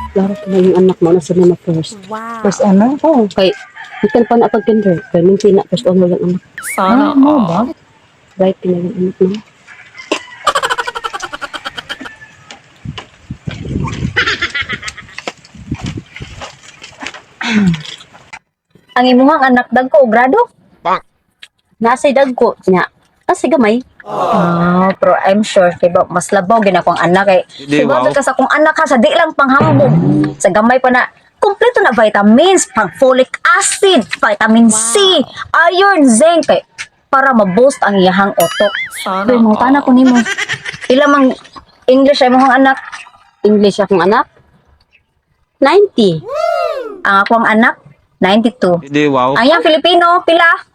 Klaro ko na yung anak mo na sa mga first. Wow. First ano? Oo, kay ikan pa na pag-kinder. Kaya minti na first honor yung anak. Sana mo ba? Right, pinag yung anak mo. Ang imuhang anak dagko og grado? Nasa'y dagko niya. Kasi gamay. Pero I'm sure kay ba mas labaw gina ko ang anak kay diba ka sa kung anak ka sa di lang panghambog. Sa gamay pa na kompleto na vitamins, pang folic acid, vitamin C, iron, zinc kay para ma-boost ang iyahang utok. Pero mo tana ko nimo. Ila mang English ay mohang anak? English akong anak. 90. Ang akong anak 92. Hindi, wow. Ang iyang Filipino pila?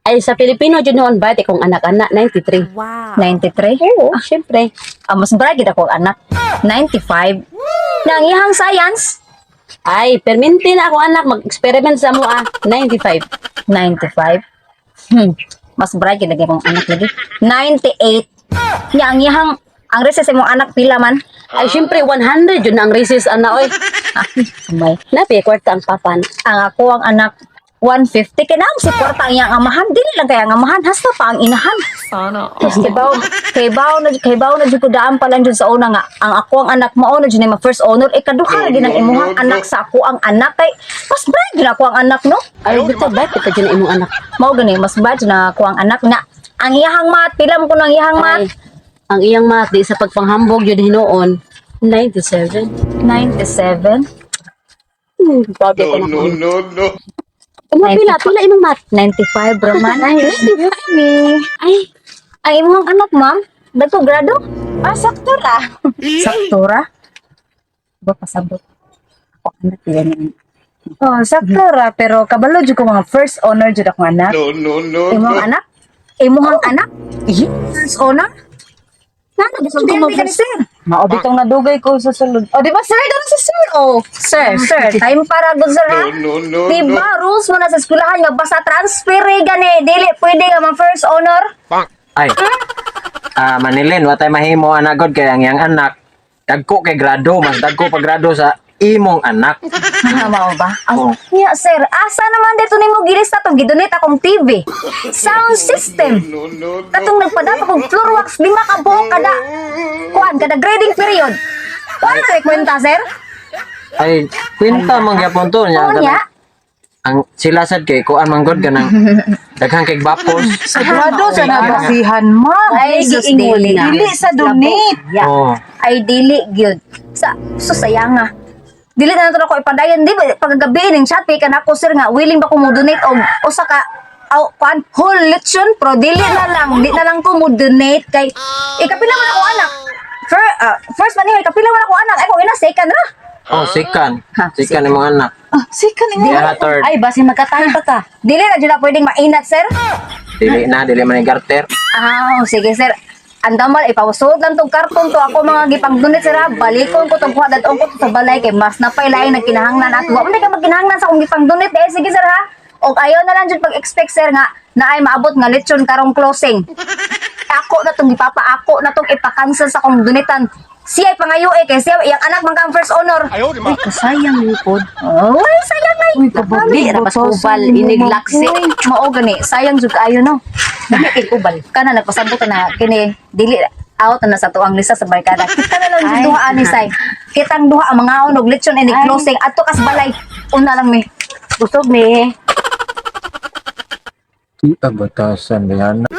Ay, sa Pilipino, dyan noon ba? Kung anak-anak, 93. Wow. 93? Oo, syempre. Mas bragid ako anak. 95. Nang iyang science? Ay, perminti na ako anak, mag-experiment sa mo 95. 95. Mas bragid lagi akong anak lagi. 98. Nya ang iyang ang recess mong anak pila man? Ay, syempre, 100 yun ang recess, anak, oy. Samay. Napi, kwarta ang papan. Ang ako ang anak 150 kaya na si kwarta ang iyang amahan dili lang kaya ang amahan hasta pa ang inahan. Sana. Kay baw na jud ko daan pa lang jud sa una nga ang ako ang anak mao na jud ma first honor ikaduha lagi ng imuhang anak sa ako ang anak kay mas brag na ako ang anak no. Ay, dito ba? Kita dyan imong anak. Mao gani mas bad na ako ang anak na ang iyahang mat pila mo ko ng iyahang mat. Ay, ang iyang mat, di sa pagpanghambog yun hinoon, 97. 97. Bago ko na ko. No. Ano, pila imong mat? 95 Roman. Ay, me. Ay, Ang imong anak, ma'am, dagko grado? Sakto ra. Sakto ra? Ba pasabot. Ako anak yan. Sakto ra, pero kabalo jud ko mga first honor jud akong anak. No. Imong anak? Imong anak? First honor? Nana, gusto ko mo sir. Mao bitong nadugay ko sa sulod. O, di ba, sir? Ganun si sir. Sir, time para good, sir, ha? No. Diba, rules mo na sa eskwelahan nga basta transfer gani. Dili, pwede nga mga first honor. Ay. Manilin, watay mahimo anagod kay ang iyang anak. Dagko kay grado, mas dagko pa grado sa imong anak. Mao ba? Nya, sir, asa naman dito nimo gilista tong gidonate akong TV. Sound system. No. Katong nagpadapa kong floor wax 5 ka buok kada grading period. Wala na kwenta, sir? Ay, kwenta man gyapon to nya. Oo niya. Ang sila sad kay kuan man gud kanang daghang kay bapos. Sigurado sa nabasihan, ma'am. Ay, giingon dili. na. Dili sa donate. Oh. Ay, dili, gyud. So, sayang nga. Dili na nato ako ipadayon. Di ba, paggabi ning chat, ka na ako, sir, nga, willing ba ko mo donate o sa ka, whole lechon, pro, dili na lang. Di na lang ko mo donate kay, kapila man ako anak. First man kapila man ako anak. Ay, kung ina, second na. Oh, sikan. Sikan imong anak. Sikan ni Diha third. ay, basi magkatahan pa ka. Dili na dyan na pwedeng mainat, sir. Dili man ni garter. Sige, sir. Anda mal, ipawasod lang tong karton to ako mga gipang-donate, sir, ha. Balikon ko tong kuha ko sa balay kay mas napailain na kinahanglan ato. Wa man ka magkinahanglan sa akong gipang-donate sige, sir, ha. Og ayaw na lang jud pag-expect, sir, nga na ay maabot nga lechon karong closing. Ako na tong ako na tong ipa-cancel sa akong donitan. Siya pangayo kay siya iyang anak man kang first honor. Ay, kasayang mo po. Ay, sayang ay. Di, rapas kubal, iniglaksi. Mao gani, sayang jud kaayo no. Dili kay kubal. Kana nagpasabot ka na kini dili out na sa tuang lista sa barkada. Kita na lang yung duha ani say. Kitang duha ang mga onog lechon and closing adto kas balay. Una lang mi. Busog ni. Kita batasan diyan.